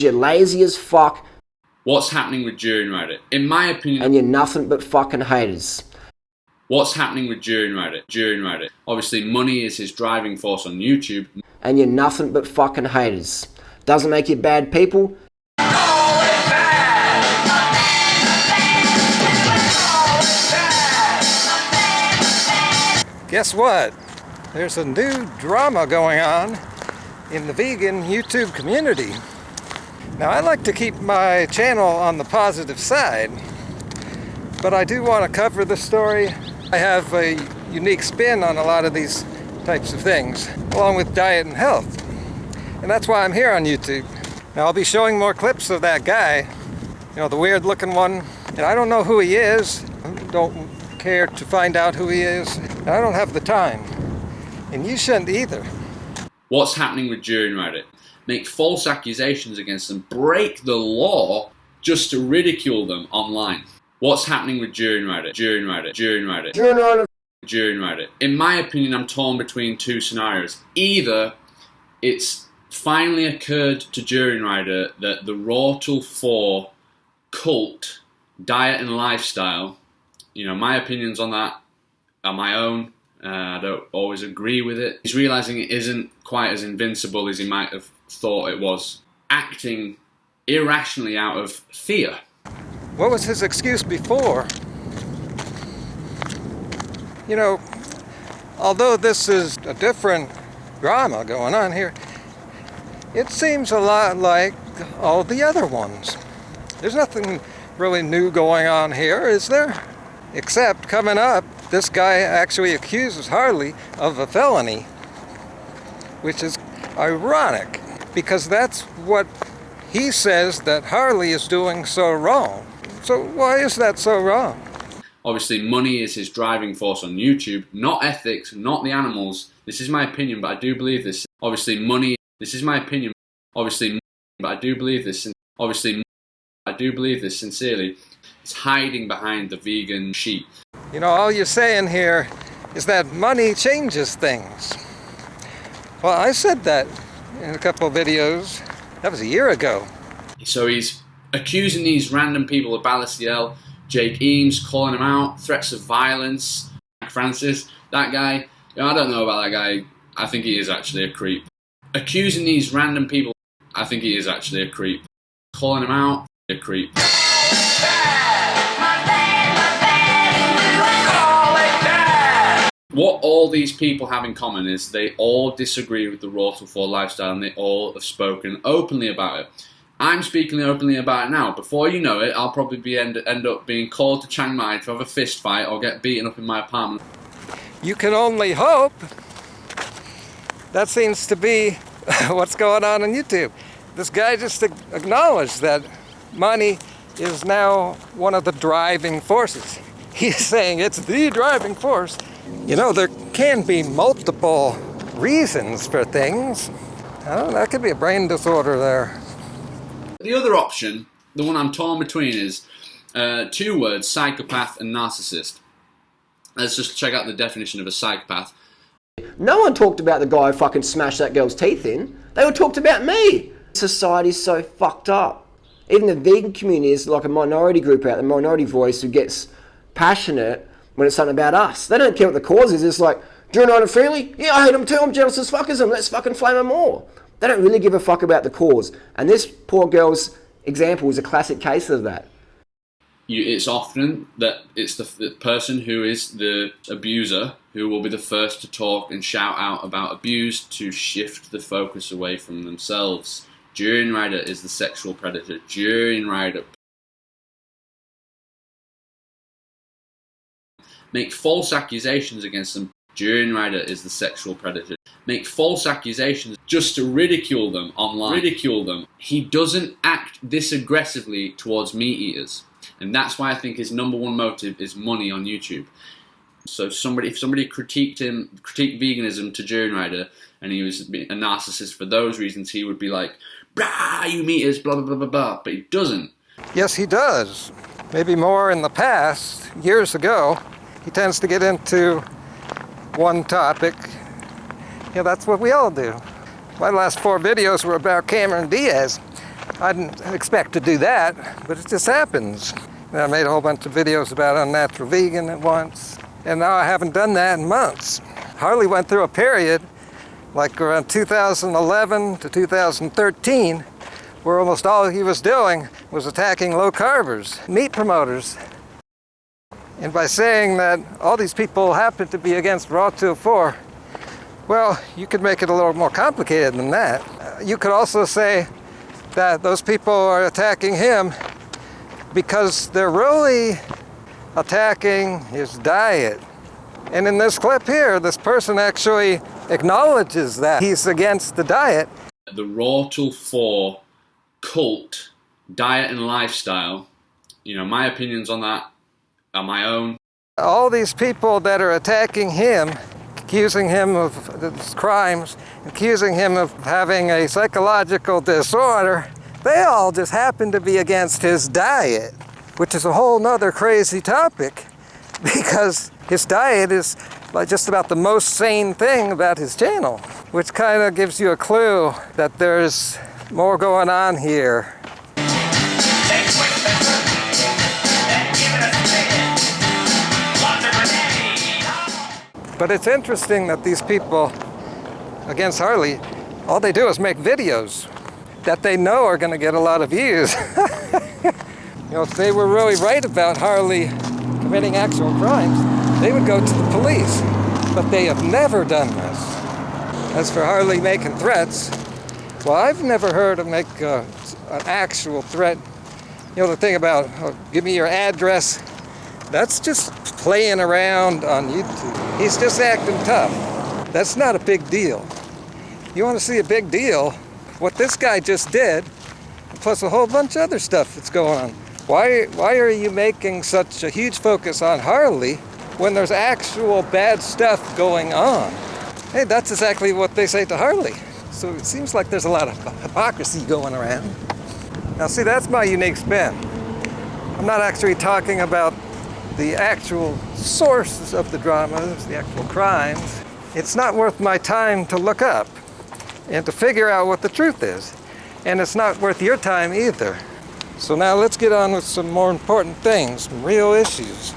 You're lazy as fuck. What's happening with Durianrider? In my opinion... And you're nothing but fucking haters. What's happening with Durianrider? Obviously, money is his driving force on YouTube. And you're nothing but fucking haters. Doesn't make you bad people. Guess what? There's a new drama going on in the vegan YouTube community. Now, I like to keep my channel on the positive side, but I do want to cover the story. I have a unique spin on a lot of these types of things, along with diet and health. And that's why I'm here on YouTube. Now, I'll be showing more clips of that guy, you know, the weird looking one. And I don't know who he is. I don't care to find out who he is. And I don't have the time. And you shouldn't either. What's happening with Durianrider? Make false accusations against them, break the law just to ridicule them online. What's happening with Durianrider? Durianrider. In my opinion, I'm torn between two scenarios. Either it's finally occurred to Durianrider that the Raw Tool 4 cult, diet and lifestyle, you know, my opinions on that are my own. I don't always agree with it. He's realizing it isn't quite as invincible as he might have thought it was. Acting irrationally out of fear. What was his excuse before? You know, although this is a different drama going on here, it seems a lot like all the other ones. There's nothing really new going on here, is there? Except coming up, this guy actually accuses Harley of a felony, which is ironic, because that's what he says that Harley is doing so wrong. So why is that so wrong? Obviously, money is his driving force on YouTube, not ethics, not the animals. This is my opinion, but I do believe this. Obviously, money, this is my opinion, obviously, but I do believe this. Obviously, I do believe this sincerely. It's hiding behind the vegan sheep. You know, all you're saying here is that money changes things. Well, I said that in a couple of videos. That was a year ago. So he's accusing these random people of à-bas-le-ciel, Jake Eames, calling him out, threats of violence. Francis, that guy, you know, I don't know about that guy. I think he is actually a creep. Accusing these random people, I think he is actually a creep. Calling him out, a creep. What all these people have in common is they all disagree with the Raw Tool 4 lifestyle, and they all have spoken openly about it. I'm speaking openly about it now. Before you know it, I'll probably end up being called to Chiang Mai to have a fist fight or get beaten up in my apartment. You can only hope. That seems to be what's going on YouTube. This guy just acknowledged that money is now one of the driving forces. He's saying it's the driving force. You know, there can be multiple reasons for things. Oh, that could be a brain disorder there. The other option, the one I'm torn between, is two words, psychopath and narcissist. Let's just check out the definition of a psychopath. No one talked about the guy who fucking smashed that girl's teeth in. They all talked about me. Society's so fucked up. Even the vegan community is like a minority group out, the minority voice who gets passionate when it's something about us. They don't care what the cause is. It's like, Durianrider freely? Yeah, I hate them too. I'm jealous as fuck as them. Let's fucking flame them more. They don't really give a fuck about the cause. And this poor girl's example is a classic case of that. It's often that it's the person who is the abuser who will be the first to talk and shout out about abuse to shift the focus away from themselves. Durianrider is the sexual predator. Durianrider. Make false accusations against them. Durianrider is the sexual predator. Make false accusations just to ridicule them online. Ridicule them. He doesn't act this aggressively towards meat eaters. And that's why I think his number one motive is money on YouTube. So if somebody critiqued veganism to Durianrider and he was a narcissist for those reasons, he would be like, "Brah, you meat eaters, blah, blah, blah, blah, blah." But he doesn't. Yes, he does. Maybe more in the past, years ago. He tends to get into one topic. Yeah, that's what we all do. My last 4 videos were about Cameron Diaz. I didn't expect to do that, but it just happens. And I made a whole bunch of videos about unnatural vegan at once, and now I haven't done that in months. Harley went through a period, like around 2011 to 2013, where almost all he was doing was attacking low-carbers, meat promoters. And by saying that all these people happen to be against Raw 204, well, you could make it a little more complicated than that. You could also say that those people are attacking him because they're really attacking his diet. And in this clip here, this person actually acknowledges that he's against the diet. The Raw 204 cult, diet and lifestyle, you know, my opinions on that are my own. All these people that are attacking him, accusing him of his crimes, accusing him of having a psychological disorder, they all just happen to be against his diet, which is a whole nother crazy topic, because his diet is like just about the most sane thing about his channel, which kind of gives you a clue that there's more going on here. But it's interesting that these people against Harley, all they do is make videos that they know are going to get a lot of views. You know, if they were really right about Harley committing actual crimes, they would go to the police. But they have never done this. As for Harley making threats, well, I've never heard him make an actual threat. You know, the thing about, give me your address, that's just playing around on YouTube. He's just acting tough. That's not a big deal. You want to see a big deal? What this guy just did, plus a whole bunch of other stuff that's going on. Why are you making such a huge focus on Harley when there's actual bad stuff going on? Hey, that's exactly what they say to Harley. So it seems like there's a lot of hypocrisy going around. Now see, that's my unique spin. I'm not actually talking about the actual sources of the dramas, the actual crimes. It's not worth my time to look up and to figure out what the truth is. And it's not worth your time either. So now let's get on with some more important things, some real issues.